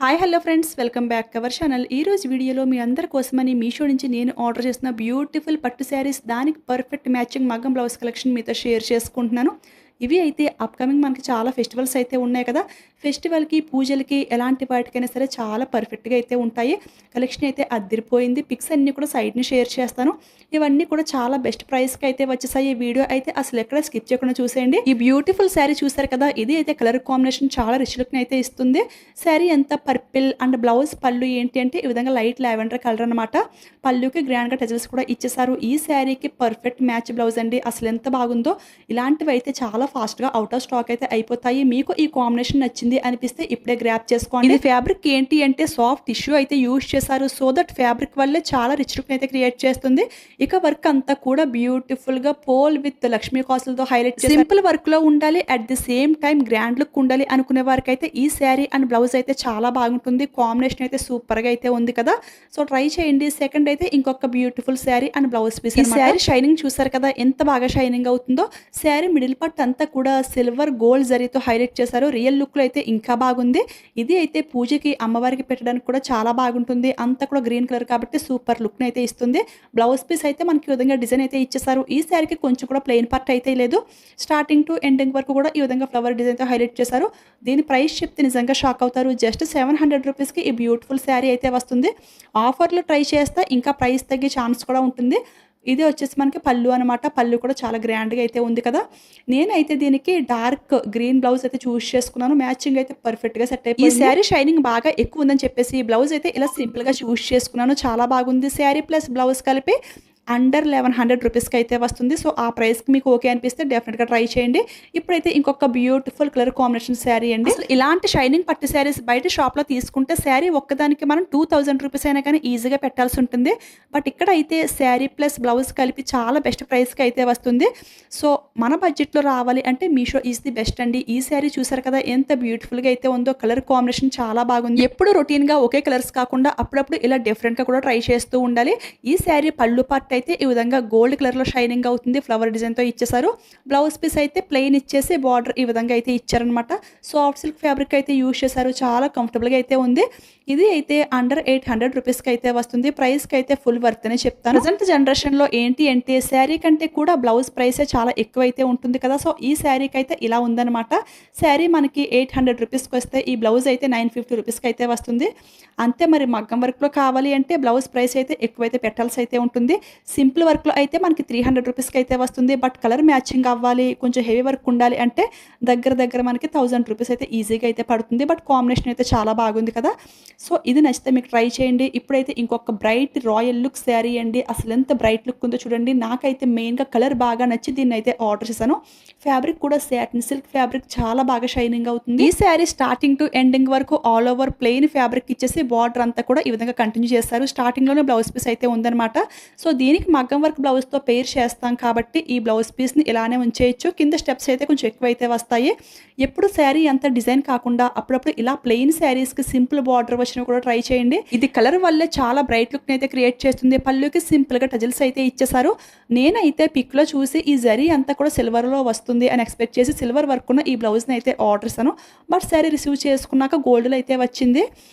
Hi hello friends, welcome back to our channel. ఈరోజు వీడియోలో మీ అందరి కోసమని మీషో నుంచి నేను ఆర్డర్ చేసిన బ్యూటిఫుల్ పట్టు శారీస్, దానికి పర్ఫెక్ట్ మ్యాచింగ్ మగ్గం బ్లౌజ్ కలెక్షన్ మీతో షేర్ చేసుకుంటున్నాను. ఇవి అయితే అప్కమింగ్ మనకి చాలా ఫెస్టివల్స్ అయితే ఉన్నాయి కదా. ఫెస్టివల్కి, పూజలకి, ఎలాంటి వాటికైనా సరే చాలా పర్ఫెక్ట్గా అయితే ఉంటాయి. కలెక్షన్ అయితే అద్దరిపోయింది. పిక్స్ అన్నీ కూడా సైడ్ని షేర్ చేస్తాను. ఇవన్నీ కూడా చాలా బెస్ట్ ప్రైస్కి అయితే వచ్చేసాయి. ఈ వీడియో అయితే అసలు ఎక్కడ స్కిప్ చేయకుండా చూసేయండి. ఈ బ్యూటిఫుల్ శారీ చూసారు కదా, ఇది అయితే కలర్ కాంబినేషన్ చాలా రిచ్ లుక్ని అయితే ఇస్తుంది. శారీ అంతా పర్పిల్ అండ్ బ్లౌజ్ పళ్ళు ఏంటి అంటే ఈ విధంగా లైట్ లావెండర్ కలర్ అనమాట. పళ్ళుకి గ్రాండ్గా టజల్స్ కూడా ఇచ్చేసారు. ఈ శారీకి పర్ఫెక్ట్ మ్యాచ్ బ్లౌజ్ అండి. అసలు ఎంత బాగుందో. ఇలాంటివి అయితే చాలా ఫాస్ట్గా అవుట్ ఆఫ్ స్టాక్ అయితే అయిపోతాయి. మీకు ఈ కాంబినేషన్ నచ్చింది అనిపిస్తే ఇప్పుడే గ్రాప్ చేసుకోండి. ఇది ఫ్యాబ్రిక్ ఏంటి అంటే సాఫ్ట్ టిష్యూ అయితే యూజ్ చేశారు. సో దట్ ఫ్యాబ్రిక్ వల్లే చాలా రిచ్ లుక్ అయితే క్రియేట్ చేస్తుంది. ఇక వర్క్ అంతా కూడా బ్యూటిఫుల్ గా పోల్ విత్ లక్ష్మీ కాసులతో హైలైట్ చేసి సింపుల్ వర్క్ లో ఉండాలి, at the same time grand look ఉండాలి అనుకునే వారికి అయితే ఈ శారీ అండ్ బ్లౌజ్ అయితే చాలా బాగుంటుంది. కాంబినేషన్ అయితే సూపర్ గా అయితే ఉంది కదా. సో ట్రై చేయండి. సెకండ్ అయితే ఇంకొక beautiful sari and blouse piece. ఈ శారీ షైనింగ్ చూసారు కదా, ఎంత బాగా షైనింగ్ అవుతుందో. శారీ మిడిల్ పార్ట్ అంతా కూడా సిల్వర్ గోల్డ్ జరీతో హైలైట్ చేశారు. రియల్ లుక్ లో అయితే ఇంకా బాగుంది. ఇది అయితే పూజకి, అమ్మవారికి పెట్టడానికి కూడా చాలా బాగుంటుంది. అంతా కూడా గ్రీన్ కలర్ కాబట్టి సూపర్ లుక్ అయితే ఇస్తుంది. బ్లౌజ్ పీస్ అయితే మనకి ఈ విధంగా డిజైన్ అయితే ఇచ్చేసారు. ఈ శారీకి కొంచెం కూడా ప్లెయిన్ పార్ట్ అయితే లేదు. స్టార్టింగ్ టు ఎండింగ్ వరకు కూడా ఈ విధంగా ఫ్లవర్ డిజైన్ తో హైలైట్ చేశారు. దీని ప్రైస్ చెప్తే నిజంగా షాక్ అవుతారు. జస్ట్ 700 రూపీస్కి ఈ బ్యూటిఫుల్ శారీ అయితే వస్తుంది. ఆఫర్లో ట్రై చేస్తే ఇంకా ప్రైస్ తగ్గే ఛాన్స్ కూడా ఉంటుంది. ఇది వచ్చేసి మనకి పళ్ళు అనమాట. పళ్ళు కూడా చాలా గ్రాండ్గా అయితే ఉంది కదా. నేనైతే దీనికి డార్క్ గ్రీన్ బ్లౌజ్ అయితే చూస్ చేసుకున్నాను. మ్యాచింగ్ అయితే పర్ఫెక్ట్గా సెట్ అయిపోయింది. ఈ శారీ షైనింగ్ బాగా ఎక్కువ ఉందని చెప్పేసి ఈ బ్లౌజ్ అయితే ఇలా సింపుల్గా చూస్ చేసుకున్నాను. చాలా బాగుంది. శారీ ప్లస్ బ్లౌజ్ కలిపి అండర్ 1100 రూపీస్కి అయితే వస్తుంది. సో ఆ ప్రైస్కి మీకు ఓకే అనిపిస్తే డెఫినెట్గా ట్రై చేయండి. ఇప్పుడైతే ఇంకొక బ్యూటిఫుల్ కలర్ కాంబినేషన్ శారీ అండి. ఇలాంటి షైనింగ్ పట్టు శారీస్ బయట షాప్లో తీసుకుంటే శారీ ఒక్కదానికి మనం 2000 రూపీస్ అయినా కానీ ఈజీగా పెట్టాల్సి ఉంటుంది. బట్ ఇక్కడ అయితే శారీ ప్లస్ బ్లౌజ్ కలిపి చాలా బెస్ట్ ప్రైస్కి అయితే వస్తుంది. సో మన బడ్జెట్లో రావాలి అంటే మీషో ఈజ్ ది బెస్ట్ అండి. ఈ శారీ చూసారు కదా, ఎంత బ్యూటిఫుల్గా అయితే ఉందో. కలర్ కాంబినేషన్ చాలా బాగుంది. ఎప్పుడు రొటీన్గా ఒకే కలర్స్ కాకుండా అప్పుడప్పుడు ఇలా డిఫరెంట్గా కూడా ట్రై చేస్తూ ఉండాలి. ఈ శారీ పళ్ళు పార్ట్ అయితే ఈ విధంగా గోల్డ్ కలర్ లో షైనింగ్ అవుతుంది. ఫ్లవర్ డిజైన్ తో ఇచ్చేసారు. బ్లౌజ్ పీస్ అయితే ప్లెయిన్ ఇచ్చేసి బార్డర్ ఈ విధంగా అయితే ఇచ్చారనమాట. సాఫ్ట్ సిల్క్ ఫ్యాబ్రిక్ అయితే యూజ్ చేశారు. చాలా కంఫర్టబుల్ గా అయితే ఉంది. ఇది అయితే అండర్ 800 రూపీస్కి అయితే వస్తుంది. ప్రైస్కి అయితే ఫుల్ వర్త్ అనే చెప్తాను. ప్రజెంట్ జనరేషన్లో ఏంటి అంటే శారీ కంటే కూడా బ్లౌజ్ ప్రైసే చాలా ఎక్కువ అయితే ఉంటుంది కదా. సో ఈ శారీకి అయితే ఇలా ఉందన్నమాట. శారీ మనకి 800 రూపీస్కి వస్తే ఈ బ్లౌజ్ అయితే 950 రూపీస్కి అయితే వస్తుంది. అంతే. మరి మగ్గం వర్క్లో కావాలి అంటే బ్లౌజ్ ప్రైస్ అయితే ఎక్కువైతే పెట్టాల్సి అయితే ఉంటుంది. సింపుల్ వర్క్లో అయితే మనకి 300 రూపీస్కి అయితే వస్తుంది. బట్ కలర్ మ్యాచింగ్ అవ్వాలి, కొంచెం హెవీ వర్క్ ఉండాలి అంటే దగ్గర మనకి 1000 రూపీస్ అయితే ఈజీగా అయితే పడుతుంది. బట్ కాంబినేషన్ అయితే చాలా బాగుంది కదా. సో ఇది నచ్చితే మీకు ట్రై చేయండి. ఇప్పుడైతే ఇంకొక బ్రైట్ రాయల్ లుక్ శారీ అండి. అసలు ఎంత బ్రైట్ లుక్ ఉందో చూడండి. నాకైతే మెయిన్గా కలర్ బాగా నచ్చి దీన్ని అయితే ఆర్డర్ చేశాను. ఫ్యాబ్రిక్ కూడా సాటిన్ సిల్క్ ఫ్యాబ్రిక్, చాలా బాగా షైనింగ్ అవుతుంది. ఈ శారీ స్టార్టింగ్ టు ఎండింగ్ వరకు ఆల్ ఓవర్ ప్లెయిన్ ఫ్యాబ్రిక్ ఇచ్చేసి బార్డర్ అంతా కూడా ఈ విధంగా కంటిన్యూ చేస్తారు. స్టార్టింగ్లోనే బ్లౌజ్ పీస్ అయితే ఉందన్నమాట. సో దీనికి మగ్గం వర్క్ బ్లౌజ్తో పెయిర్ చేస్తాం కాబట్టి ఈ బ్లౌజ్ పీస్ని ఇలానే ఉంచేయచ్చు. కింద స్టెప్స్ అయితే కొంచెం ఎక్కువ అయితే వస్తాయి. ఎప్పుడు శారీ అంత డిజైన్ కాకుండా అప్పుడప్పుడు ఇలా ప్లెయిన్ శారీస్కి సింపుల్ బార్డర్ వచ్చిన కూడా ట్రై చేయండి. ఇది కలర్ వల్లే చాలా బ్రైట్ లుక్ అయితే క్రియేట్ చేస్తుంది. పళ్ళుకి సింపుల్ గా టజల్స్ అయితే ఇచ్చేసారు. నేనైతే పిక్ లో చూసి ఈ జరీ అంతా కూడా సిల్వర్ లో వస్తుంది అని ఎక్స్పెక్ట్ చేసి సిల్వర్ వర్క్ ఉన్న ఈ బ్లౌజ్ ని అయితే ఆర్డర్ చేశాను. బట్ శారీ రిసీవ్ చేసుకున్నాక గోల్డ్ లో అయితే వచ్చింది.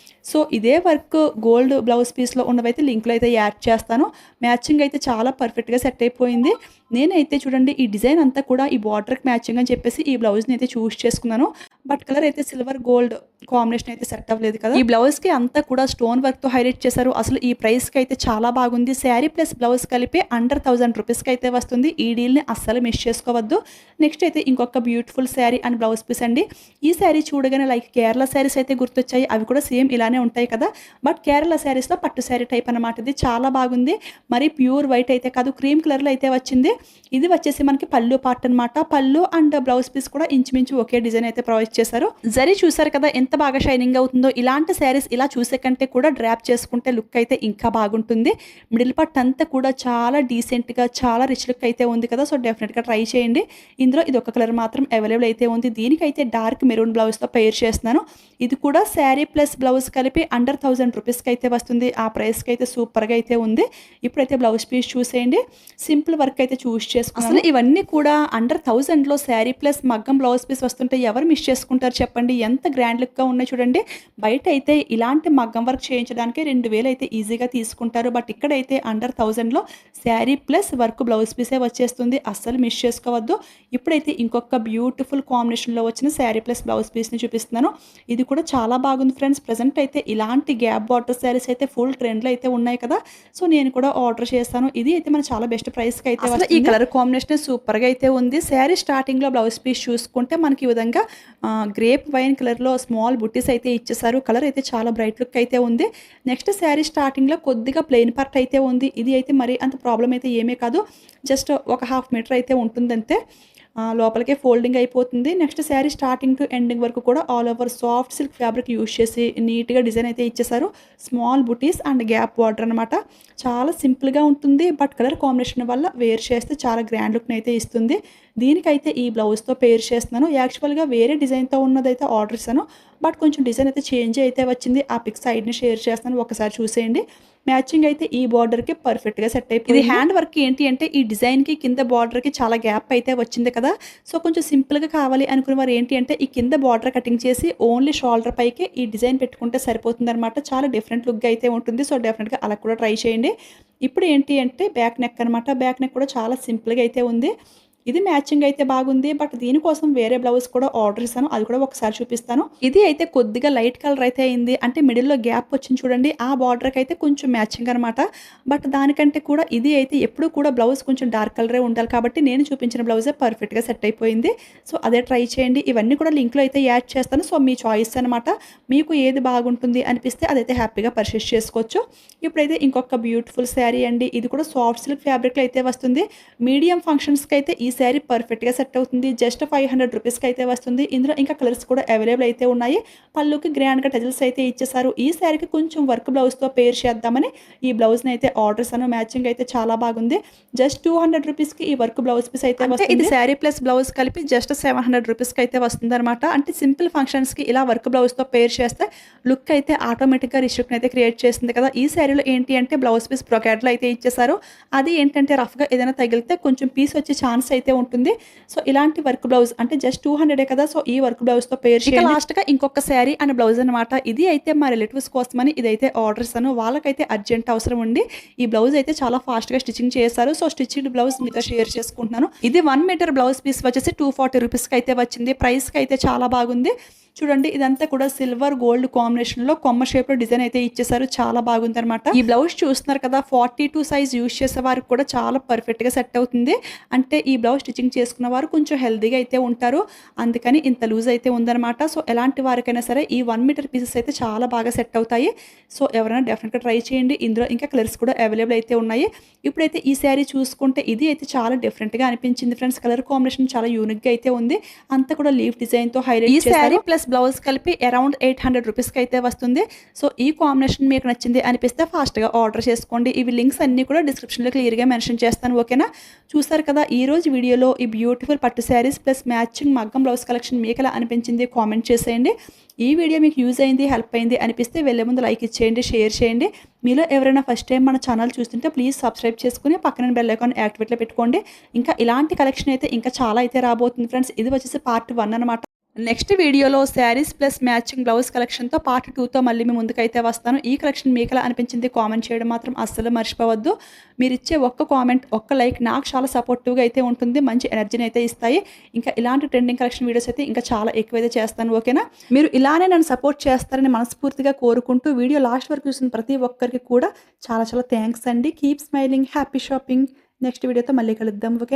సో ఇదే వర్క్ గోల్డ్ బ్లౌజ్ పీస్లో ఉన్నవైతే లింక్లో అయితే యాడ్ చేస్తాను. మ్యాచింగ్ అయితే చాలా పర్ఫెక్ట్గా సెట్ అయిపోయింది. నేనైతే చూడండి ఈ డిజైన్ అంతా కూడా ఈ బార్డర్కి మ్యాచింగ్ అని చెప్పేసి ఈ బ్లౌజ్ని అయితే చూస్ చేసుకున్నాను. బట్ కలర్ అయితే సిల్వర్ గోల్డ్ కాంబినేషన్ అయితే సెట్ అవ్వలేదు కదా. ఈ బ్లౌజ్కి అంతా కూడా స్టోన్ వర్క్తో హైలైట్ చేశారు. అసలు ఈ ప్రైస్కి అయితే చాలా బాగుంది. శారీ ప్లస్ బ్లౌజ్ కలిపి అండర్ 1000 రూపీస్కి అయితే వస్తుంది. ఈ డీల్ని అస్సలు మిస్ చేసుకోవద్దు. నెక్స్ట్ అయితే ఇంకొక beautiful sari and blouse piece అండి. ఈ శారీ చూడగానే లైక్ కేరళ శారీస్ అయితే గుర్తొచ్చాయి. అవి కూడా సేమ్ ఇలానే ఉంటాయి కదా. బట్ కేరళ శారీస్లో పట్టు శారీ టైప్ అనమాట. ఇది చాలా బాగుంది. మరి ప్యూర్ వైట్ అయితే కాదు, క్రీమ్ కలర్లో అయితే వచ్చింది. ఇది వచ్చేసి మనకి పళ్ళు పార్ట్ అనమాట. పళ్ళు అండ్ బ్లౌజ్ పీస్ కూడా ఇంచుమించు ఒకే డిజైన్ అయితే ప్రొవైడ్ చేశారు. జరీ చూసారు కదా ఎంత బాగా షైనింగ్ అవుతుందో. ఇలాంటి శారీస్ ఇలా చూసే కంటే కూడా డ్రాప్ చేసుకుంటే లుక్ అయితే ఇంకా బాగుంటుంది. మిడిల్ పార్ట్ అంతా కూడా చాలా డీసెంట్గా, చాలా రిచ్ లుక్ అయితే ఉంది కదా. సో డెఫినెట్గా ట్రై చేయండి. ఇందులో ఇది ఒక కలర్ మాత్రం అవైలబుల్ అయితే ఉంది. దీనికైతే డార్క్ మెరూన్ బ్లౌజ్తో పెయిర్ చేస్తున్నాను. ఇది కూడా శారీ ప్లస్ బ్లౌజ్ కలిపి అండర్ 1000 రూపీస్కి అయితే వస్తుంది. ఆ ప్రైస్కి అయితే సూపర్గా అయితే ఉంది. ఇప్పుడైతే బ్లౌజ్ పీస్ చూసేయండి. సింపుల్ వర్క్ అయితే చూస్ చేసుకున్నాను. అసలు ఇవన్నీ కూడా అండర్ 1000లో శారీ ప్లస్ మగ్గం బ్లౌజ్ పీస్ వస్తుంటే ఎవరు మిస్ చేసుకుంటారు చెప్పండి. ఎంత గ్రాండ్ లుక్గా ఉన్నాయి చూడండి. బయట అయితే ఇలాంటి మగ్గం వర్క్ చేయించడానికి 2000 అయితే ఈజీగా తీసుకుంటారు. బట్ ఇక్కడైతే అండర్ 1000లో శారీ ప్లస్ వర్క్ బ్లౌజ్ పీసే వచ్చేస్తుంది. అస్సలు మిస్ చేసుకోవద్దు. ఇప్పుడైతే ఇంకొక బ్యూటిఫుల్ కాంబినేషన్లో వచ్చిన శారీ ప్లస్ బ్లౌజ్ పీస్ని చూపిస్తున్నాను. ఇది కూడా చాలా బాగుంది ఫ్రెండ్స్. ప్రజెంట్ అయితే ఇలాంటి గ్యాప్ బార్డర్ శారీస్ అయితే ఫుల్ ట్రెండ్లో అయితే ఉన్నాయి కదా. సో నేను కూడా ఆర్డర్ చేస్తాను. ఇది అయితే మన చాలా బెస్ట్ ప్రైస్కి అయితే వస్తుంది. ఈ కలర్ కాంబినేషన్ సూపర్గా అయితే ఉంది. శారీ స్టార్టింగ్లో బ్లౌజ్ పీస్ చూసుకుంటే మనకి ఈ విధంగా గ్రేప్ వైన్ కలర్లో స్మాల్ బుట్టీస్ అయితే ఇచ్చేసారు. కలర్ అయితే చాలా బ్రైట్ లుక్ అయితే ఉంది. నెక్స్ట్ శారీ స్టార్టింగ్లో కొద్దిగా ప్లెయిన్ పార్ట్ అయితే ఉంది. ఇది అయితే మరి అంత ప్రాబ్లం అయితే ఏమీ కాదు. జస్ట్ ఒక 1/2 మీటర్ అయితే ఉంటుందంతే. లోపలికే ఫోల్డింగ్ అయిపోతుంది. Next sari starting to ending వరకు కూడా all over soft silk fabric use చేసి నీట్గా డిజైన్ అయితే ఇచ్చేసారు. Small buttis and gap border అనమాట. చాలా సింపుల్గా ఉంటుంది. బట్ కలర్ కాంబినేషన్ వల్ల వేర్ చేస్తే చాలా గ్రాండ్ లుక్ని అయితే ఇస్తుంది. దీనికైతే ఈ బ్లౌజ్తో పేర్ చేస్తున్నాను. యాక్చువల్గా వేరే డిజైన్తో ఉన్నదైతే ఆర్డర్ ఇస్తాను. బట్ కొంచెం డిజైన్ అయితే చేంజ్ అయితే వచ్చింది. ఆ పిక్ సైడ్ని షేర్ చేస్తాను, ఒకసారి చూసేయండి. మ్యాచింగ్ అయితే ఈ బార్డర్కి పర్ఫెక్ట్గా సెట్ అయిపోయింది. ఇది హ్యాండ్ వర్క్ ఏంటి అంటే ఈ డిజైన్కి కింద బార్డర్కి చాలా గ్యాప్ అయితే వచ్చింది కదా. సో కొంచెం సింపుల్గా కావాలి అనుకునే వారు ఏంటి అంటే ఈ కింద బార్డర్ కటింగ్ చేసి ఓన్లీ షోల్డర్ పైకి ఈ డిజైన్ పెట్టుకుంటే సరిపోతుంది అనమాట. చాలా డిఫరెంట్ లుక్గా అయితే ఉంటుంది. సో డెఫినెట్గా అలా కూడా ట్రై చేయండి. ఇప్పుడు ఏంటి అంటే బ్యాక్ నెక్ అనమాట. బ్యాక్ నెక్ కూడా చాలా సింపుల్గా అయితే ఉంది. ఇది మ్యాచింగ్ అయితే బాగుంది. బట్ దీనికోసం వేరే బ్లౌజ్ కూడా ఆర్డర్ ఇస్తాను. అది కూడా ఒకసారి చూపిస్తాను. ఇది అయితే కొద్దిగా లైట్ కలర్ అయితే అయింది. అంటే మిడిల్లో గ్యాప్ వచ్చింది చూడండి. ఆ బార్డర్కి అయితే కొంచెం మ్యాచింగ్ అనమాట. బట్ దానికంటే కూడా ఇది అయితే ఎప్పుడు కూడా బ్లౌజ్ కొంచెం డార్క్ కలరే ఉండాలి కాబట్టి నేను చూపించిన బ్లౌజే పర్ఫెక్ట్గా సెట్ అయిపోయింది. సో అదే ట్రై చేయండి. ఇవన్నీ కూడా లింక్లో అయితే యాడ్ చేస్తాను. సో మీ చాయిస్ అనమాట. మీకు ఏది బాగుంటుంది అనిపిస్తే అదైతే హ్యాపీగా పర్చేస్ చేసుకోవచ్చు. ఇప్పుడైతే ఇంకొక బ్యూటిఫుల్ శారీ అండి. ఇది కూడా సాఫ్ట్ సిల్క్ ఫ్యాబ్రిక్లో అయితే వస్తుంది. మీడియం ఫంక్షన్స్కి అయితే ఈ శారీ పర్ఫెక్ట్గా సెట్ అవుతుంది. జస్ట్ 500 రూపీస్కి అయితే వస్తుంది. ఇందులో ఇంకా కలర్స్ కూడా అవైలబుల్ అయితే ఉన్నాయి. పళ్ళుకి గ్రాండ్గా టజిల్స్ అయితే ఇచ్చేసారు. ఈ శారీకి కొంచెం వర్క్ బ్లౌజ్తో పేర్ చేద్దామని ఈ బ్లౌజ్ని అయితే ఆర్డర్స్ అను. మ్యాచింగ్ అయితే చాలా బాగుంది. జస్ట్ 200 రూపీస్కి ఈ వర్క్ బ్లౌజ్ పీస్ అయితే వస్తుంది. ఇది శారీ ప్లస్ బ్లౌజ్ కలిపి జస్ట్ 700 రూపీస్కి అయితే వస్తుంది అనమాట. అంటే సింపుల్ ఫంక్షన్స్కి ఇలా వర్క్ బ్లౌజ్తో పేర్ చేస్తే లుక్ అయితే ఆటోమేటిక్గా రిస్ట్రిక్ట్ని అయితే క్రియేట్ చేస్తుంది కదా. ఈ శారీలో ఏంటి అంటే బ్లౌజ్ పీస్ బ్రొకెట్లో అయితే ఇచ్చేసారు. అది ఏంటంటే రఫ్గా ఏదైనా తగిలితే కొంచెం పీస్ వచ్చే ఛాన్స్ అయితే ఉంటుంది. సో ఇలాంటి వర్క్ బ్లౌజ్ అంటే జస్ట్ 200 కదా. సో ఈ వర్క్ బ్లౌజ్తో పేర్ చేయండి. లాస్ట్గా ఇంకొక శారీ అండ్ బ్లౌజ్ అనమాట. ఇది అయితే మా రిలేటివ్స్ కోసమని ఇదైతే ఆర్డర్ ఇస్తాను. వాళ్ళకైతే అర్జెంట్ అవసరం ఉండి ఈ బ్లౌజ్ అయితే చాలా ఫాస్ట్గా స్టిచ్చింగ్ చేశారు. సో స్టిచ్డ్ బ్లౌజ్ మీతో షేర్ చేసుకుంటున్నాను. ఇది 1 మీటర్ బ్లౌజ్ పీస్ వచ్చేసి 240 రూపీస్కి అయితే వచ్చింది. ప్రైస్కి అయితే చాలా బాగుంది. చూడండి ఇదంతా కూడా సిల్వర్ గోల్డ్ కాంబినేషన్లో కొమ్మ షేప్లో డిజైన్ అయితే ఇచ్చేసారు. చాలా బాగుంది అనమాట. ఈ బ్లౌజ్ చూస్తున్నారు కదా 42 సైజ్ యూజ్ చేసే వారికి కూడా చాలా పర్ఫెక్ట్గా సెట్ అవుతుంది. అంటే ఈ బ్లౌజ్ స్టిచ్చింగ్ చేసుకున్న వారు కొంచెం హెల్దీగా అయితే ఉంటారు. అందుకని ఇంత లూజ్ అయితే ఉందన్నమాట. సో ఎలాంటి వారికైనా సరే ఈ 1 మీటర్ పీసెస్ అయితే చాలా బాగా సెట్ అవుతాయి. సో ఎవరైనా డెఫినెట్గా ట్రై చేయండి. ఇందులో ఇంకా కలర్స్ కూడా అవైలబుల్ అయితే ఉన్నాయి. ఇప్పుడైతే ఈ శారీ చూసుకుంటే ఇది అయితే చాలా డిఫరెంట్గా అనిపించింది ఫ్రెండ్స్. కలర్ కాంబినేషన్ చాలా యూనిక్గా అయితే ఉంది. అంతా కూడా లీఫ్ డిజైన్తో హైలైట్ చేశారు. ప్లస్ బ్లౌజ్ కలిపి అరౌండ్ 800 రూపీస్కి అయితే వస్తుంది. సో ఈ కాంబినేషన్ మీకు నచ్చింది అనిపిస్తే ఫాస్ట్గా ఆర్డర్ చేసుకోండి. ఇవి లింక్స్ అన్నీ కూడా డిస్క్రిప్షన్లో క్లియర్గా మెన్షన్ చేస్తాను. ఓకేనా. చూసారు కదా ఈ రోజు వీడియోలో ఈ బ్యూటిఫుల్ పట్టు శారీస్ ప్లస్ మ్యాచింగ్ మగ్గం బ్లౌజ్ కలెక్షన్ మీకు ఎలా అనిపించింది కామెంట్ చేసేయండి. ఈ వీడియో మీకు యూజ్ అయింది, హెల్ప్ అయింది అనిపిస్తే వెళ్ళే ముందు లైక్ ఇచ్చేయండి, షేర్ చేయండి. మీలో ఎవరైనా ఫస్ట్ టైం మన ఛానల్ చూస్తుంటే ప్లీజ్ సబ్స్క్రైబ్ చేసుకుని పక్కన బెల్ ఐకాన్ యాక్టివేట్లో పెట్టుకోండి. ఇంకా ఇలాంటి కలెక్షన్ అయితే ఇంకా చాలా అయితే రాబోతుంది ఫ్రెండ్స్. ఇది వచ్చేసి పార్ట్ 1 అనమాట. నెక్స్ట్ వీడియోలో శారీస్ ప్లస్ మ్యాచింగ్ బ్లౌజ్ కలెక్షన్తో పార్ట్ 2తో మళ్ళీ మీ ముందుకైతే వస్తాను. ఈ కలెక్షన్ మీకు ఎలా అనిపించింది కామెంట్ చేయడం మాత్రం అస్సలు మర్చిపోవద్దు. మీరు ఇచ్చే ఒక్క కామెంట్, ఒక్క లైక్ నాకు చాలా సపోర్టివ్గా అయితే ఉంటుంది. మంచి ఎనర్జీని అయితే ఇస్తాయి. ఇంకా ఇలాంటి ట్రెండింగ్ కలెక్షన్ వీడియోస్ అయితే ఇంకా చాలా ఎక్కువైతే చేస్తాను. ఓకేనా. మీరు ఇలానే నన్ను సపోర్ట్ చేస్తారని మనస్ఫూర్తిగా కోరుకుంటూ వీడియో లాస్ట్ వరకు చూసిన ప్రతి ఒక్కరికి కూడా చాలా చాలా థ్యాంక్స్ అండి. Keep smiling, happy shopping. Next వీడియోతో మళ్ళీ కలుద్దాం. ఓకే.